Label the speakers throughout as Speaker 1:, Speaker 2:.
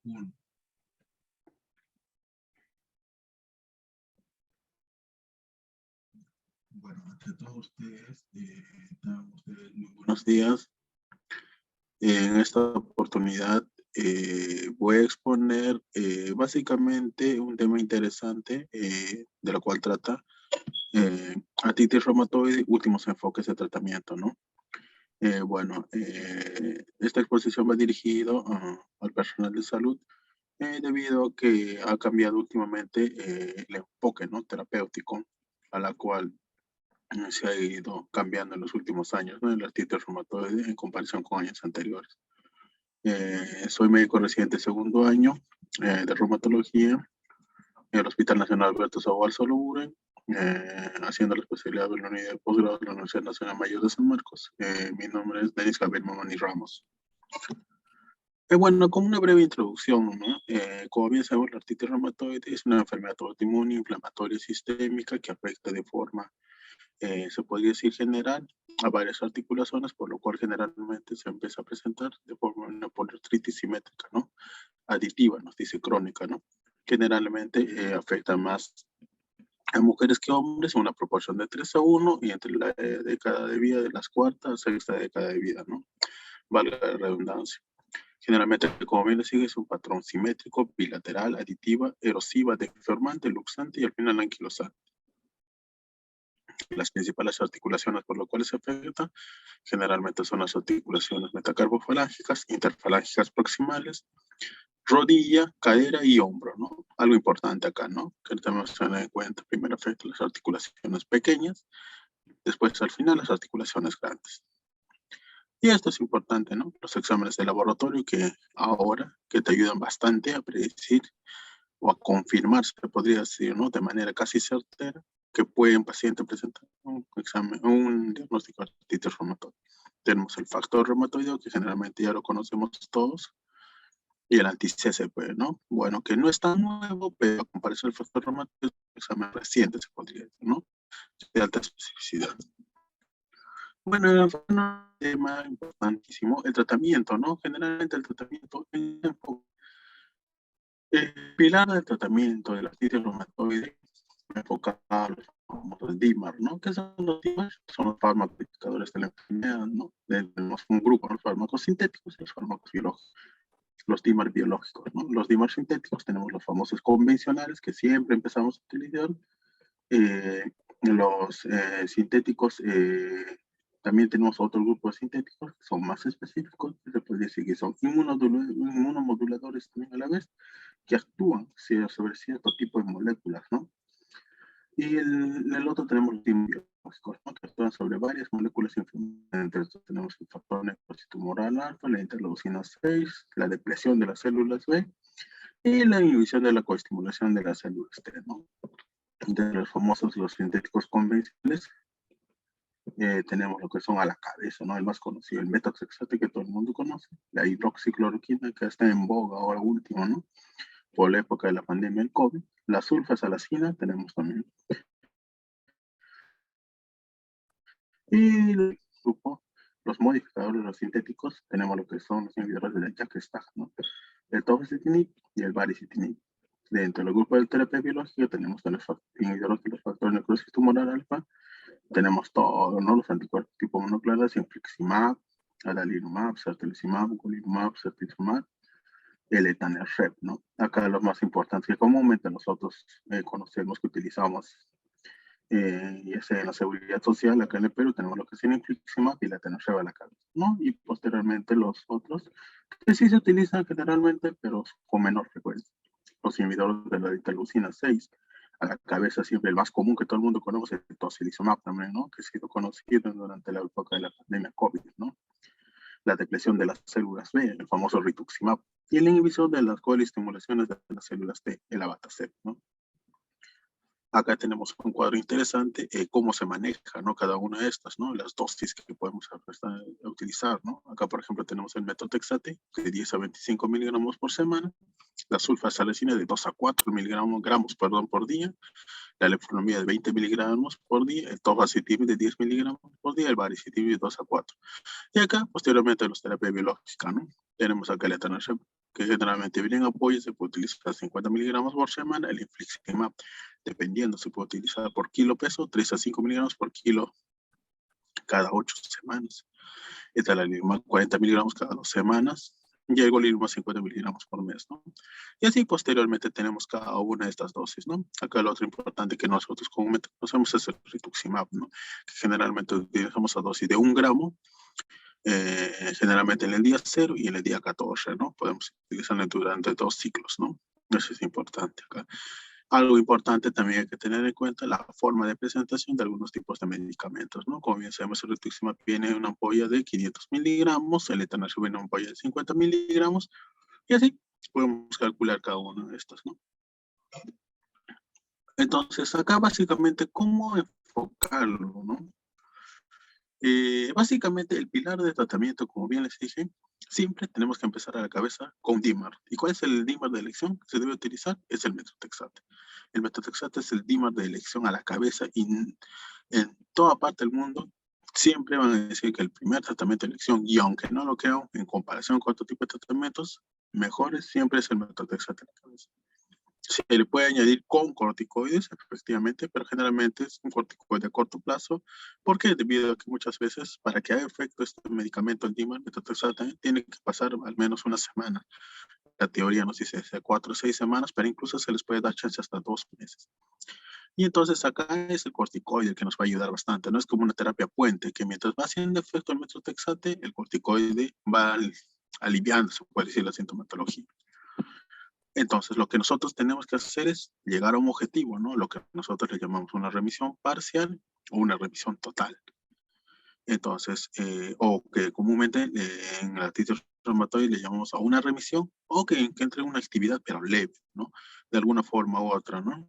Speaker 1: Uno. Bueno, ante todos ustedes, tengan ustedes muy buenos días. En esta oportunidad voy a exponer básicamente un tema interesante de lo cual trata artritis reumatoide, últimos enfoques de tratamiento, ¿no? Esta exposición va dirigido al personal de salud debido a que ha cambiado últimamente el enfoque, ¿no?, terapéutico, a la cual se ha ido cambiando en los últimos años, ¿no?, el artritis reumatoide en comparación con años anteriores. Soy médico residente segundo año de reumatología en el Hospital Nacional Alberto Saboal Soloburen, haciendo la especialidad de la unidad de posgrado de la Universidad Nacional Mayor de San Marcos. Mi nombre es Denis Gabriel Mamani Ramos. Bueno, como una breve introducción, ¿no? Como bien sabemos, la artritis reumatoide es una enfermedad autoinmune inflamatoria sistémica que afecta de forma, se podría decir, general a varias articulaciones, por lo cual generalmente se empieza a presentar de forma una poliartritis simétrica, ¿no? Aditiva, nos dice crónica, ¿no? Generalmente afecta más a mujeres que hombres en una proporción de 3:1 y entre la década de vida de las cuarta a sexta década de vida, ¿no? Valga la redundancia. Generalmente, como bien le sigue, es un patrón simétrico, bilateral, aditiva, erosiva, deformante, luxante y al final anquilosante. Las principales articulaciones por las cuales se afecta generalmente son las articulaciones metacarpofalángicas, interfalángicas proximales, rodilla, cadera y hombro, ¿no? Algo importante acá, ¿no?, que tenemos que tener en cuenta. Primero afecta las articulaciones pequeñas, después al final las articulaciones grandes. Y esto es importante, ¿no? Los exámenes de laboratorio que ahora que te ayudan bastante a predecir o a confirmar, se podría decir, ¿no?, de manera casi certera, que puede un paciente presentar un examen, un diagnóstico de artritis reumatoide. Tenemos el factor reumatoideo, que generalmente ya lo conocemos todos, y el anti-CCP, ¿no? Bueno, que no es tan nuevo, pero a comparación del factor reumatoide, es un examen reciente, se podría decir, ¿no?, de alta especificidad. Bueno, es un tema importantísimo, el tratamiento, ¿no? Generalmente el tratamiento, el pilar del tratamiento de la artritis reumatoide enfocado a los famosos DIMAR, ¿no? ¿Qué son los DIMAR? Son los fármacos indicadores de la enfermedad, ¿no? Tenemos un grupo, los fármacos sintéticos y los fármacos biológicos. Los DIMAR biológicos, ¿no? Los DIMAR sintéticos tenemos los famosos convencionales que siempre empezamos a utilizar. Los sintéticos, también tenemos otro grupo de sintéticos que son más específicos, que se puede decir que son inmunomoduladores también a la vez, que actúan sobre cierto tipo de moléculas, ¿no? Y el otro tenemos los biológicos, ¿no?, que actúan sobre varias moléculas inflamatorias. Entre estos tenemos el factor necrositumoral alfa, la interleucina 6, la depresión de las células B y la inhibición de la coestimulación de las células T, ¿no? De los famosos, los sintéticos convencionales, tenemos lo que son a la cabeza, ¿no? El más conocido, el metotrexato, que todo el mundo conoce, la hidroxicloroquina, que está en boga ahora último, ¿no?, por la época de la pandemia del COVID, la sulfasalacina tenemos también. Y el grupo, los modificadores, los sintéticos, tenemos lo que son los inhibidores de la JAK-STAT, ¿no?, el tofacitinib y el baricitinib. Dentro del grupo de terapia biológica tenemos los inhibidores de los factores necrosis tumoral alfa, tenemos todos, ¿no?, los anticuerpos tipo monoclonales, infliximab, adalimumab, certolizumab, golimumab, certolizumab, el etanercept, ¿no? Acá los más importantes que comúnmente nosotros conocemos, que utilizamos, ya sea en la seguridad social, acá en el Perú tenemos lo que es el infliximab y el etanercept a la cabeza, ¿no? Y posteriormente los otros que sí se utilizan generalmente, pero con menor frecuencia. Los inhibidores de la interleucina 6, a la cabeza siempre el más común que todo el mundo conoce, el tocilizumab también, ¿no?, que ha sido conocido durante la época de la pandemia COVID, ¿no? La depresión de las células B, el famoso rituximab, y la inhibición de las coestimulaciones de las células T, el abatacept, ¿no? Acá tenemos un cuadro interesante, cómo se maneja, ¿no?, cada una de estas, ¿no?, las dosis que podemos utilizar, ¿no? Acá, por ejemplo, tenemos el metotrexate de 10 a 25 miligramos por semana, la sulfasalacina de 2 a 4 miligramos por día, la leflunomida de 20 miligramos por día, el tofacitinib de 10 miligramos por día, el baricitinib de 2 a 4. Y acá, posteriormente, los terapias biológicas, ¿no? Tenemos acá el etanercept que generalmente vienen apoyos, se puede utilizar 50 miligramos por semana. El infliximab, dependiendo, se puede utilizar por kilo peso, 3 a 5 miligramos por kilo cada 8 semanas. Está la Lirma 40 miligramos cada 2 semanas. Y el Golirma 50 miligramos por mes, ¿no? Y así posteriormente tenemos cada una de estas dosis, ¿no? Acá lo otro importante que nosotros comúnmente usamos es el rituximab, ¿no? Que generalmente utilizamos a dosis de 1 gramo, generalmente en el día 0 y en el día 14, ¿no? Podemos utilizarlo durante 2 ciclos, ¿no? Eso es importante acá. Algo importante también hay que tener en cuenta la forma de presentación de algunos tipos de medicamentos, ¿no? Como bien sabemos, el rituximab viene en una ampolla de 500 miligramos, el etanacil viene en una ampolla de 50 miligramos, y así podemos calcular cada uno de estos, ¿no? Entonces, acá básicamente, ¿cómo enfocarlo, no? Básicamente, el pilar de tratamiento, como bien les dije, siempre tenemos que empezar a la cabeza con DIMAR. ¿Y cuál es el DIMAR de elección que se debe utilizar? Es el metotrexate. El metotrexate es el DIMAR de elección a la cabeza y en toda parte del mundo siempre van a decir que el primer tratamiento de elección, y aunque no lo crean, en comparación con otro tipo de tratamientos, mejores siempre es el metotrexate a la cabeza. Se le puede añadir con corticoides, efectivamente, pero generalmente es un corticoide a corto plazo, porque debido a que muchas veces, para que haga efecto este medicamento, el DIMAR, metotrexate, tiene que pasar al menos una semana. La teoría nos dice 4 o 6 semanas, pero incluso se les puede dar chance hasta 2 meses. Y entonces acá es el corticoide que nos va a ayudar bastante. No es como una terapia puente, que mientras va haciendo efecto el metotrexate, el corticoide va aliviando, se puede decir, la sintomatología. Entonces, lo que nosotros tenemos que hacer es llegar a un objetivo, ¿no? Lo que nosotros le llamamos una remisión parcial o una remisión total. Entonces, o que comúnmente en la artritis reumatoide le llamamos a una remisión o que entre una actividad pero leve, ¿no? De alguna forma u otra, ¿no?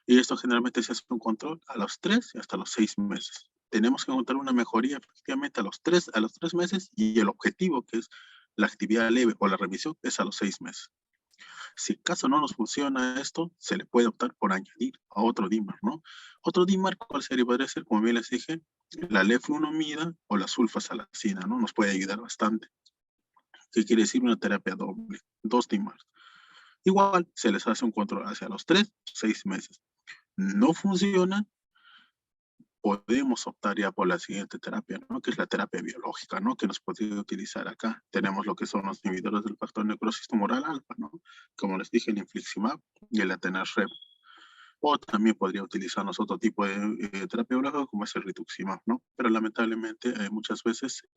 Speaker 1: Y esto generalmente se hace un control a los 3 y hasta los 6 meses. Tenemos que encontrar una mejoría efectivamente a los 3 meses y el objetivo, que es la actividad leve o la remisión, es a los 6 meses. Si acaso no nos funciona esto, se le puede optar por añadir a otro DIMAR, ¿no? Otro DIMAR, ¿cuál sería? Podría ser, como bien les dije, la leflunomida o la sulfasalacina, ¿no? Nos puede ayudar bastante. ¿Qué quiere decir una terapia doble? 2 DIMARs. Igual, se les hace un control hacia los 3, 6 meses. No funciona, podemos optar ya por la siguiente terapia, ¿no? Que es la terapia biológica, ¿no? Que nos podría utilizar acá. Tenemos lo que son los inhibidores del factor necrosis tumoral alfa, ¿no? Como les dije, el infliximab y el etanercept. O también podría utilizarnos otro tipo de terapia biológica como es el rituximab, ¿no? Pero lamentablemente muchas veces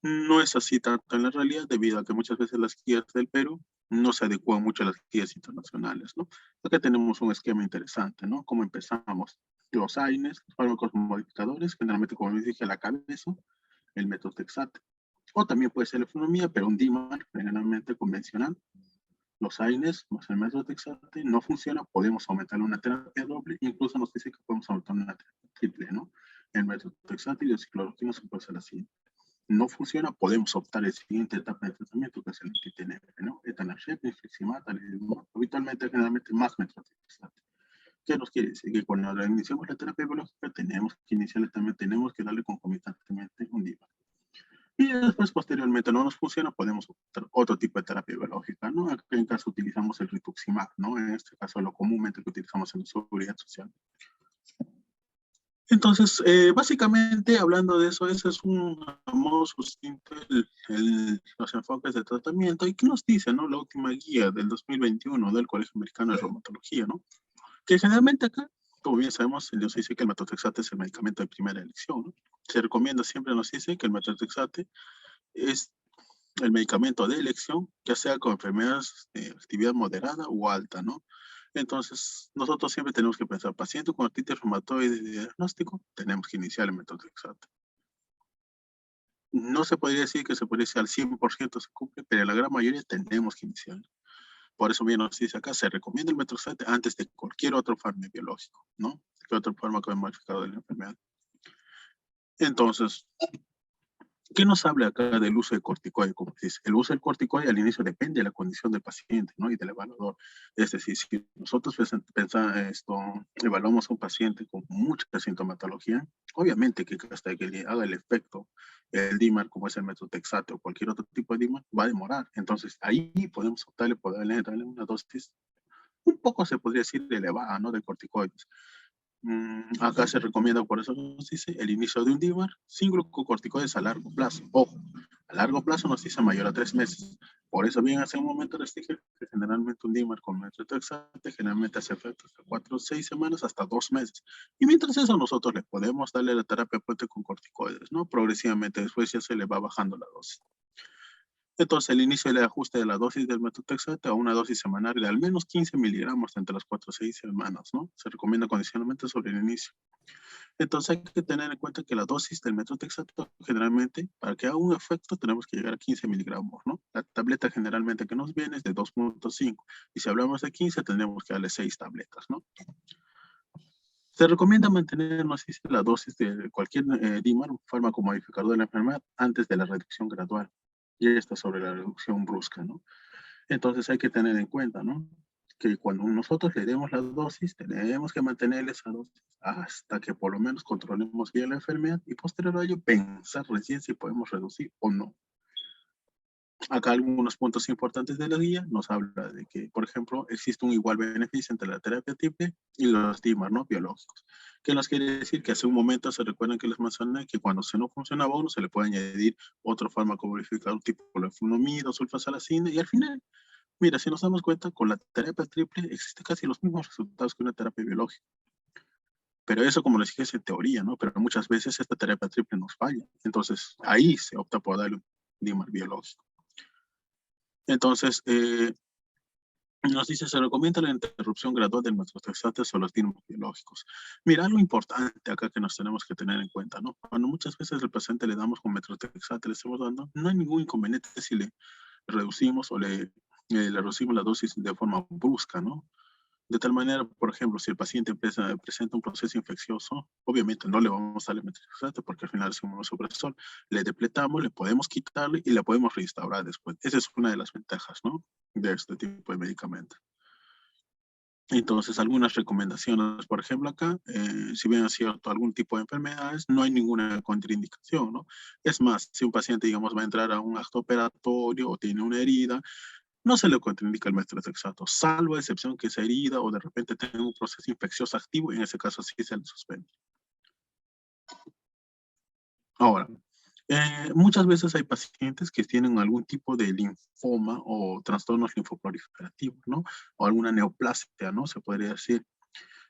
Speaker 1: no es así tanto en la realidad debido a que muchas veces las guías del Perú no se adecuan mucho a las guías internacionales, ¿no? Acá tenemos un esquema interesante, ¿no? Cómo empezamos. Los AINES, fármacos modificadores, generalmente como les dije a la cabeza, el metotrexate. O también puede ser la economía, pero un DIMAR generalmente convencional. Los AINES más el metotrexate no funciona, podemos aumentar una terapia doble, incluso nos dice que podemos aumentar una terapia triple, ¿no? El metotrexate y el cicloroquina se puede hacer así. No funciona, podemos optar el siguiente etapa de tratamiento, que es el TTNF, ¿no? Etanercept, infliximab, habitualmente, generalmente, más metotrexate. ¿Qué nos quiere decir? Que cuando iniciamos la terapia biológica tenemos que iniciarle también, tenemos que darle concomitantemente un DIMAR. Y después, posteriormente, no nos funciona, podemos optar otro tipo de terapia biológica, ¿no? En este caso utilizamos el rituximab, ¿no? En este caso, lo comúnmente que utilizamos en la seguridad social. Entonces, básicamente, hablando de eso, ese es un famoso los enfoques de tratamiento. ¿Y qué nos dice, no? La última guía del 2021 del Colegio Americano de Reumatología, ¿no? Que generalmente acá, como bien sabemos, nos dice que el metotrexate es el medicamento de primera elección, ¿no? Se recomienda, siempre nos dice que el metotrexate es el medicamento de elección, ya sea con enfermedades de actividad moderada o alta, ¿no? Entonces, nosotros siempre tenemos que pensar, paciente con artritis reumatoide de diagnóstico, tenemos que iniciar el metotrexate. No se podría decir que se podría decir al 100% se cumple, pero en la gran mayoría tenemos que iniciar. Por eso bien nos dice acá, se recomienda el metotrexate antes de cualquier otro fármaco biológico, ¿no? Que otro fármaco modificado de la enfermedad. Entonces, ¿Qué nos habla acá del uso de corticoide? Como se dice, el uso del corticoide al inicio depende de la condición del paciente, ¿no? Y del evaluador. Es decir, si nosotros evaluamos a un paciente con mucha sintomatología, obviamente que hasta que le haga el efecto, el DIMAR, como es el metotrexato o cualquier otro tipo de DIMAR, va a demorar. Entonces, ahí podemos optarle por darle una dosis un poco, se podría decir, elevada, ¿no? De corticoides. Acá se recomienda, por eso nos dice, el inicio de un DIMAR sin glucocorticoides a largo plazo. Ojo, a largo plazo nos dice mayor a 3 meses. Por eso bien hace un momento les dije que generalmente un DIMAR con metotrexate generalmente hace efecto hasta 4 o 6 semanas, hasta 2 meses. Y mientras eso nosotros le podemos darle la terapia puente con corticoides, ¿no? Progresivamente después ya se le va bajando la dosis. Entonces, el inicio del ajuste de la dosis del metotrexate a una dosis semanal de al menos 15 miligramos entre las 4 o 6 semanas, ¿no? Se recomienda condicionalmente sobre el inicio. Entonces, hay que tener en cuenta que la dosis del metotrexate, generalmente, para que haga un efecto, tenemos que llegar a 15 miligramos, ¿no? La tableta generalmente que nos viene es de 2.5. Y si hablamos de 15, tenemos que darle 6 tabletas, ¿no? Se recomienda mantener, no sé, la dosis de cualquier DIMAR, un fármaco modificador de la enfermedad, antes de la reducción gradual. Y esta sobre la reducción brusca, ¿no? Entonces hay que tener en cuenta, ¿no? Que cuando nosotros le demos la dosis, tenemos que mantener esa dosis hasta que por lo menos controlemos bien la enfermedad y posterior a ello pensar recién si podemos reducir o no. Acá algunos puntos importantes de la guía nos habla de que, por ejemplo, existe un igual beneficio entre la terapia triple y los DIMAR, ¿no? Biológicos. ¿Qué nos quiere decir? Que hace un momento se recuerdan que les mencioné que cuando se no funcionaba uno, se le puede añadir otro fármaco modificador tipo leflunomida o sulfasalacina y al final, mira, si nos damos cuenta, con la terapia triple existen casi los mismos resultados que una terapia biológica. Pero eso, como les dije, es en teoría, ¿no? Pero muchas veces esta terapia triple nos falla. Entonces, ahí se opta por darle un DIMAR biológico. Entonces, nos dice, se recomienda la interrupción gradual del metotrexate o los DIMAR biológicos. Mira, algo importante acá que nos tenemos que tener en cuenta, ¿no? Cuando muchas veces al paciente le damos con metotrexate, le estamos dando, no hay ningún inconveniente si le reducimos o le reducimos la dosis de forma brusca, ¿no? De tal manera, por ejemplo, si el paciente presenta un proceso infeccioso, obviamente no le vamos a darle metotrexate porque al final es un inmunosupresor. Le depletamos, le podemos quitarle y le podemos restaurar después. Esa es una de las ventajas, ¿no? De este tipo de medicamentos. Entonces, algunas recomendaciones, por ejemplo, acá, si bien es cierto, algún tipo de enfermedades, no hay ninguna contraindicación, ¿no? Es más, si un paciente, digamos, va a entrar a un acto operatorio o tiene una herida, no se le contraindica el metotrexato, salvo excepción que esa herida o de repente tenga un proceso infeccioso activo, y en ese caso sí se le suspende. Ahora, muchas veces hay pacientes que tienen algún tipo de linfoma o trastornos linfoproliferativos, ¿no? O alguna neoplasia, ¿no? Se podría decir.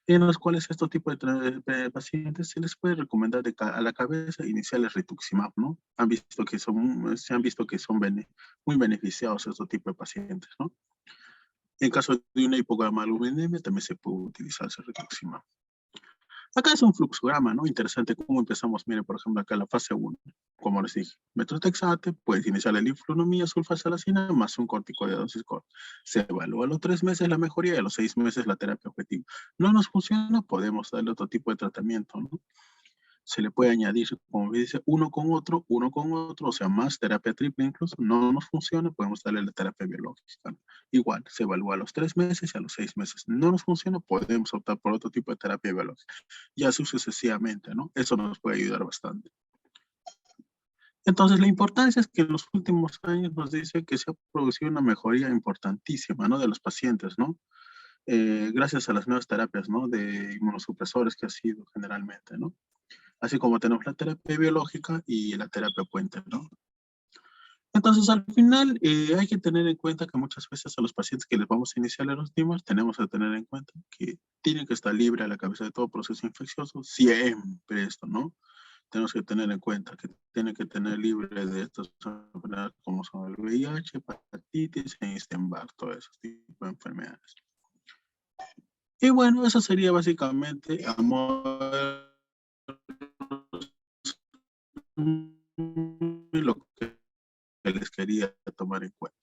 Speaker 1: En los cuales estos tipos de pacientes se les puede recomendar a la cabeza iniciales rituximab, ¿no? Se han visto que son muy beneficiados estos tipos de pacientes, ¿no? En caso de una hipogamaglobulinemia también se puede utilizar ese rituximab. Acá es un fluxograma, ¿no? Interesante cómo empezamos. Miren, por ejemplo, acá la fase 1. Como les dije, metotrexate, puedes iniciar la linflunomía, sulfasalacina, más un corticoide de dosis corta. Se evalúa a los 3 meses la mejoría y a los 6 meses la terapia objetiva. No nos funciona, podemos darle otro tipo de tratamiento, ¿no? Se le puede añadir, como dice, uno con otro, o sea, más terapia triple incluso, no nos funciona, podemos darle la terapia biológica. Igual, se evalúa a los 3 meses y a los 6 meses. No nos funciona, podemos optar por otro tipo de terapia biológica. Y así sucesivamente, ¿no? Eso nos puede ayudar bastante. Entonces, la importancia es que en los últimos años nos dice que se ha producido una mejoría importantísima, ¿no? De los pacientes, ¿no? Gracias a las nuevas terapias, ¿no? De inmunosupresores que ha sido generalmente, ¿no? Así como tenemos la terapia biológica y la terapia puente, ¿no? Entonces, al final, hay que tener en cuenta que muchas veces a los pacientes que les vamos a iniciar los DIMARS, tenemos que tener en cuenta que tienen que estar libre a la cabeza de todo proceso infeccioso, siempre esto, ¿no? Tenemos que tener en cuenta que tienen que tener libre de estas enfermedades como son el VIH, hepatitis, Epstein-Barr, todos esos tipos de enfermedades. Y bueno, eso sería básicamente amor lo que les quería tomar en cuenta.